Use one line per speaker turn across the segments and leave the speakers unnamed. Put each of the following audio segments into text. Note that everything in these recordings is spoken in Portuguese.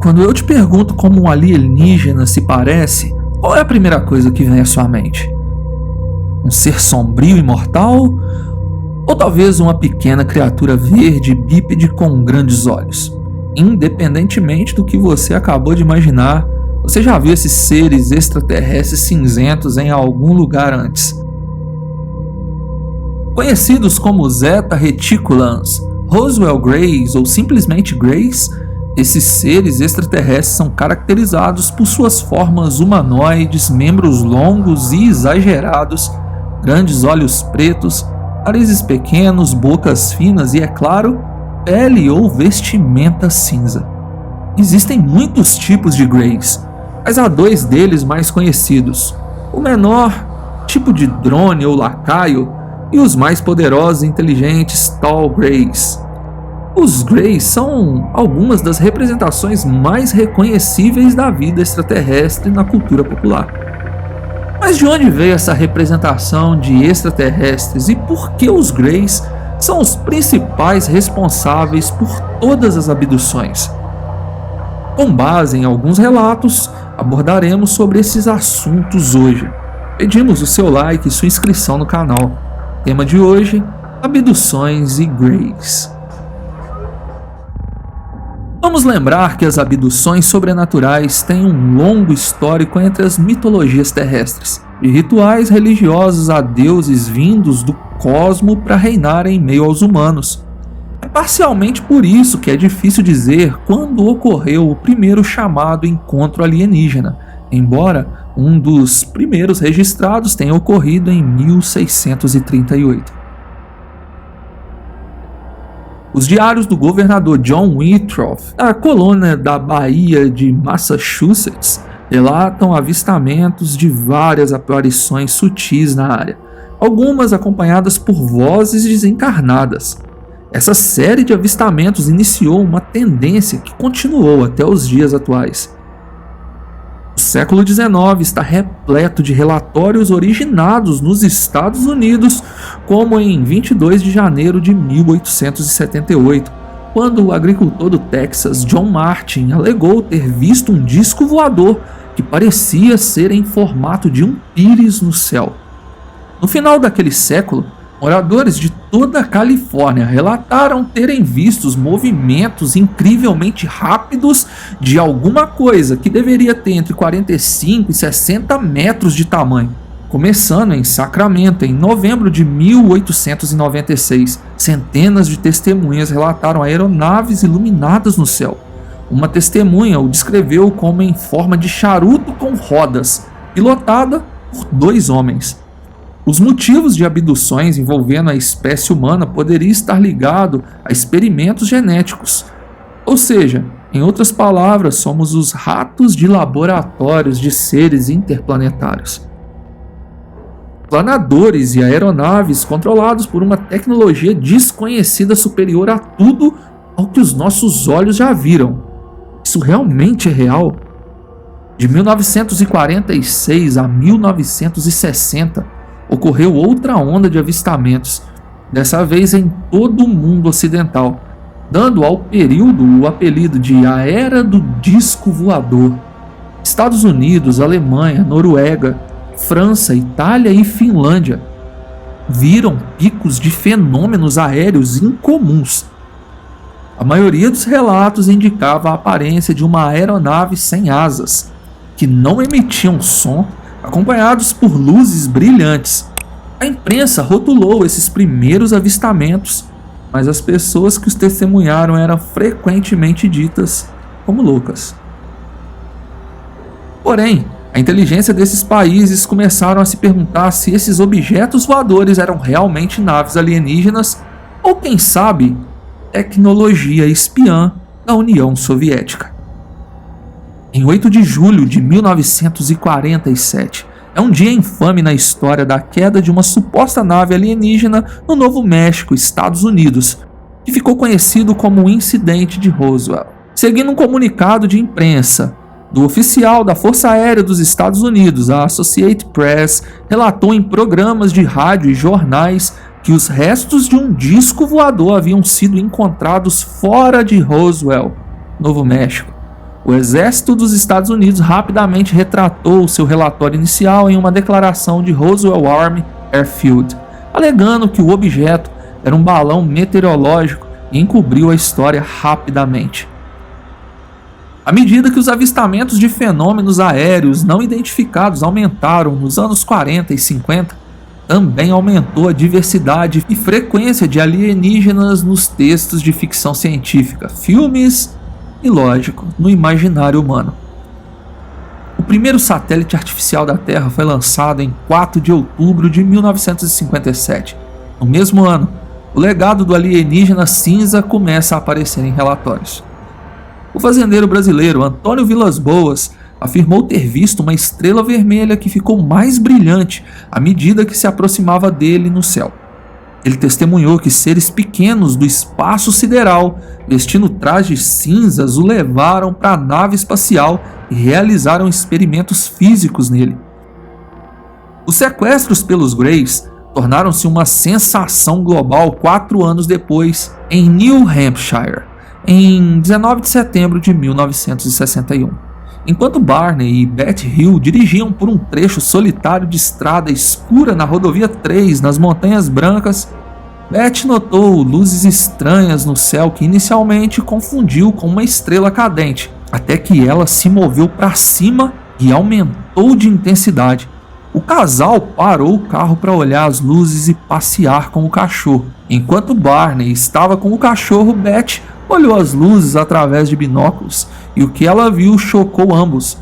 Quando eu te pergunto como um alienígena se parece, qual é a primeira coisa que vem à sua mente? Um ser sombrio e mortal? Ou talvez uma pequena criatura verde bípede com grandes olhos? Independentemente do que você acabou de imaginar, você já viu esses seres extraterrestres cinzentos em algum lugar antes. Conhecidos como Zeta Reticulans, Roswell Greys ou simplesmente Greys, esses seres extraterrestres são caracterizados por suas formas humanoides, membros longos e exagerados, grandes olhos pretos, narizes pequenos, bocas finas e, é claro, pele ou vestimenta cinza. Existem muitos tipos de Greys, mas há dois deles mais conhecidos: o menor, tipo de drone ou lacaio, e os mais poderosos e inteligentes Tall Greys. Os Greys são algumas das representações mais reconhecíveis da vida extraterrestre na cultura popular. Mas de onde veio essa representação de extraterrestres e por que os Greys são os principais responsáveis por todas as abduções? Com base em alguns relatos, abordaremos sobre esses assuntos hoje. Pedimos o seu like e sua inscrição no canal. Tema de hoje: abduções e Greys. Vamos lembrar que as abduções sobrenaturais têm um longo histórico entre as mitologias terrestres, de rituais religiosos a deuses vindos do cosmo para reinar em meio aos humanos. É parcialmente por isso que é difícil dizer quando ocorreu o primeiro chamado encontro alienígena, embora um dos primeiros registrados tenha ocorrido em 1638. Os diários do governador John Winthrop, da colônia da Baía de Massachusetts, relatam avistamentos de várias aparições sutis na área, algumas acompanhadas por vozes desencarnadas. Essa série de avistamentos iniciou uma tendência que continuou até os dias atuais. O século XIX está repleto de relatórios originados nos Estados Unidos, como em 22 de janeiro de 1878, quando o agricultor do Texas, John Martin, alegou ter visto um disco voador que parecia ser em formato de um pires no céu. No final daquele século, moradores de toda a Califórnia relataram terem visto movimentos incrivelmente rápidos de alguma coisa que deveria ter entre 45 e 60 metros de tamanho. Começando em Sacramento, em novembro de 1896, centenas de testemunhas relataram aeronaves iluminadas no céu. Uma testemunha o descreveu como em forma de charuto com rodas, pilotada por 2 homens. Os motivos de abduções envolvendo a espécie humana poderiam estar ligados a experimentos genéticos. Ou seja, em outras palavras, somos os ratos de laboratórios de seres interplanetários. Planadores e aeronaves controlados por uma tecnologia desconhecida superior a tudo ao que os nossos olhos já viram. Isso realmente é real? De 1946 a 1960, ocorreu outra onda de avistamentos, dessa vez em todo o mundo ocidental, dando ao período o apelido de A Era do Disco Voador. Estados Unidos, Alemanha, Noruega, França, Itália e Finlândia viram picos de fenômenos aéreos incomuns. A maioria dos relatos indicava a aparência de uma aeronave sem asas, que não emitiam som, acompanhados por luzes brilhantes. A imprensa rotulou esses primeiros avistamentos, mas as pessoas que os testemunharam eram frequentemente ditas como loucas. Porém, a inteligência desses países começaram a se perguntar se esses objetos voadores eram realmente naves alienígenas ou, quem sabe, tecnologia espiã da União Soviética. Em 8 de julho de 1947, é um dia infame na história da queda de uma suposta nave alienígena no Novo México, Estados Unidos, que ficou conhecido como o Incidente de Roswell. Seguindo um comunicado de imprensa do oficial da Força Aérea dos Estados Unidos, a Associated Press relatou em programas de rádio e jornais que os restos de um disco voador haviam sido encontrados fora de Roswell, Novo México. O exército dos Estados Unidos rapidamente retratou seu relatório inicial em uma declaração de Roswell Army Airfield, alegando que o objeto era um balão meteorológico e encobriu a história rapidamente. À medida que os avistamentos de fenômenos aéreos não identificados aumentaram nos anos 40 e 50, também aumentou a diversidade e frequência de alienígenas nos textos de ficção científica, filmes e, lógico, no imaginário humano. O primeiro satélite artificial da Terra foi lançado em 4 de outubro de 1957. No mesmo ano, o legado do alienígena cinza começa a aparecer em relatórios. O fazendeiro brasileiro Antônio Vilas Boas afirmou ter visto uma estrela vermelha que ficou mais brilhante à medida que se aproximava dele no céu. Ele testemunhou que seres pequenos do espaço sideral, vestindo trajes cinzas, o levaram para a nave espacial e realizaram experimentos físicos nele. Os sequestros pelos Greys tornaram-se uma sensação global 4 anos depois, em New Hampshire, em 19 de setembro de 1961. Enquanto Barney e Beth Hill dirigiam por um trecho solitário de estrada escura na rodovia 3 nas Montanhas Brancas, Beth notou luzes estranhas no céu que inicialmente confundiu com uma estrela cadente, até que ela se moveu para cima e aumentou de intensidade. O casal parou o carro para olhar as luzes e passear com o cachorro. Enquanto Barney estava com o cachorro, Beth olhou as luzes através de binóculos e o que ela viu chocou ambos.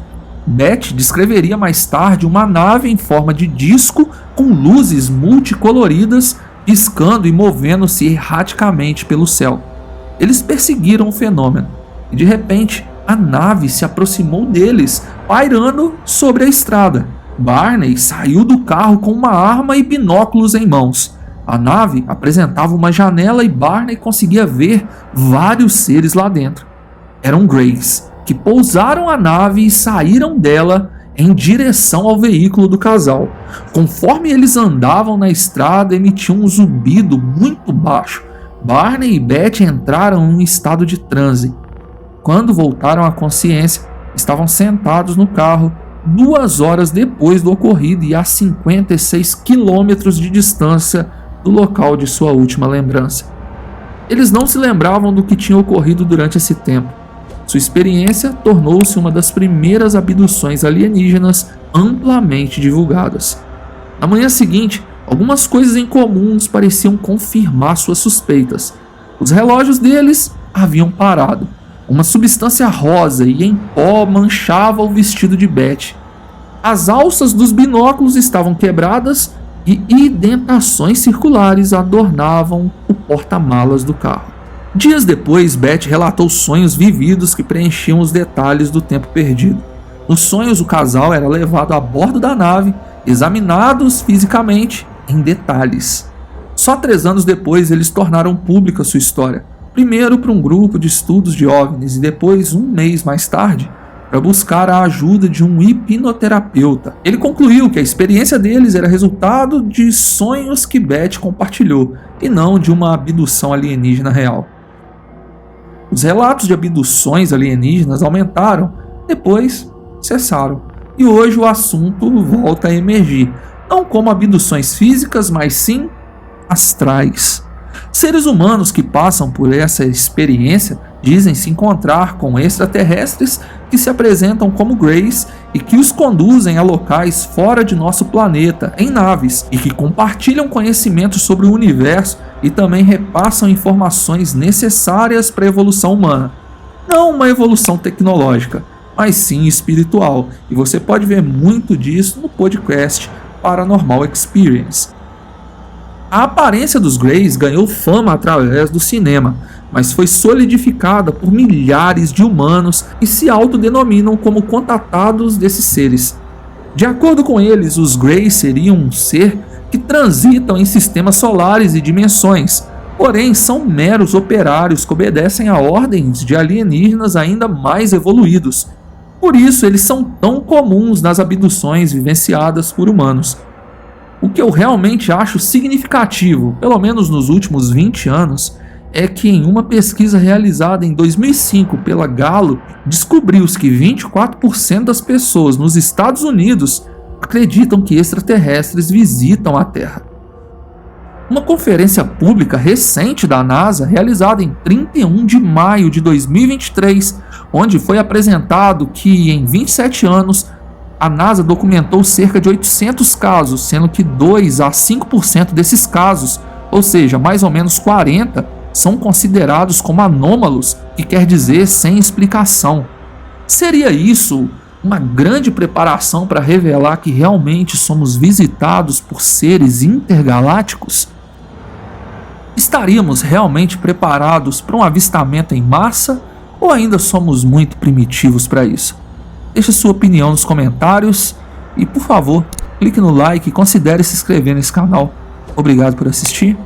Beth descreveria mais tarde uma nave em forma de disco com luzes multicoloridas piscando e movendo-se erraticamente pelo céu. Eles perseguiram o fenômeno e de repente a nave se aproximou deles, pairando sobre a estrada. Barney saiu do carro com uma arma e binóculos em mãos. A nave apresentava uma janela e Barney conseguia ver vários seres lá dentro. Eram Greys, que pousaram a nave e saíram dela em direção ao veículo do casal. Conforme eles andavam na estrada, emitiam um zumbido muito baixo. Barney e Beth entraram em um estado de transe. Quando voltaram à consciência, estavam sentados no carro 2 horas depois do ocorrido e a 56 quilômetros de distância do local de sua última lembrança. Eles não se lembravam do que tinha ocorrido durante esse tempo. Sua experiência tornou-se uma das primeiras abduções alienígenas amplamente divulgadas. Na manhã seguinte, algumas coisas incomuns pareciam confirmar suas suspeitas. Os relógios deles haviam parado. Uma substância rosa e em pó manchava o vestido de Beth. As alças dos binóculos estavam quebradas e indentações circulares adornavam o porta-malas do carro. Dias depois, Beth relatou sonhos vividos que preenchiam os detalhes do tempo perdido. Nos sonhos, o casal era levado a bordo da nave, examinados fisicamente em detalhes. Só 3 anos depois, eles tornaram pública sua história. Primeiro para um grupo de estudos de OVNIs e depois, 1 mês mais tarde, para buscar a ajuda de um hipnoterapeuta. Ele concluiu que a experiência deles era resultado de sonhos que Beth compartilhou e não de uma abdução alienígena real. Os relatos de abduções alienígenas aumentaram, depois cessaram, e hoje o assunto volta a emergir, não como abduções físicas, mas sim astrais. Seres humanos que passam por essa experiência dizem se encontrar com extraterrestres que se apresentam como Greys e que os conduzem a locais fora de nosso planeta, em naves, e que compartilham conhecimentos sobre o universo e também repassam informações necessárias para a evolução humana. Não uma evolução tecnológica, mas sim espiritual, e você pode ver muito disso no podcast Paranormal Experience. A aparência dos Greys ganhou fama através do cinema, mas foi solidificada por milhares de humanos que se autodenominam como contatados desses seres. De acordo com eles, os Greys seriam um ser que transitam em sistemas solares e dimensões, porém são meros operários que obedecem a ordens de alienígenas ainda mais evoluídos. Por isso, eles são tão comuns nas abduções vivenciadas por humanos. O que eu realmente acho significativo, pelo menos nos últimos 20 anos, é que em uma pesquisa realizada em 2005 pela Gallup, descobriu-se que 24% das pessoas nos Estados Unidos acreditam que extraterrestres visitam a Terra. Uma conferência pública recente da NASA, realizada em 31 de maio de 2023, onde foi apresentado que em 27 anos a NASA documentou cerca de 800 casos, sendo que 2 a 5% desses casos, ou seja, mais ou menos 40, são considerados como anômalos, que quer dizer sem explicação. Seria isso uma grande preparação para revelar que realmente somos visitados por seres intergalácticos? Estaríamos realmente preparados para um avistamento em massa ou ainda somos muito primitivos para isso? Deixe sua opinião nos comentários e, por favor, clique no like e considere se inscrever nesse canal. Obrigado por assistir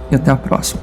e até a próxima.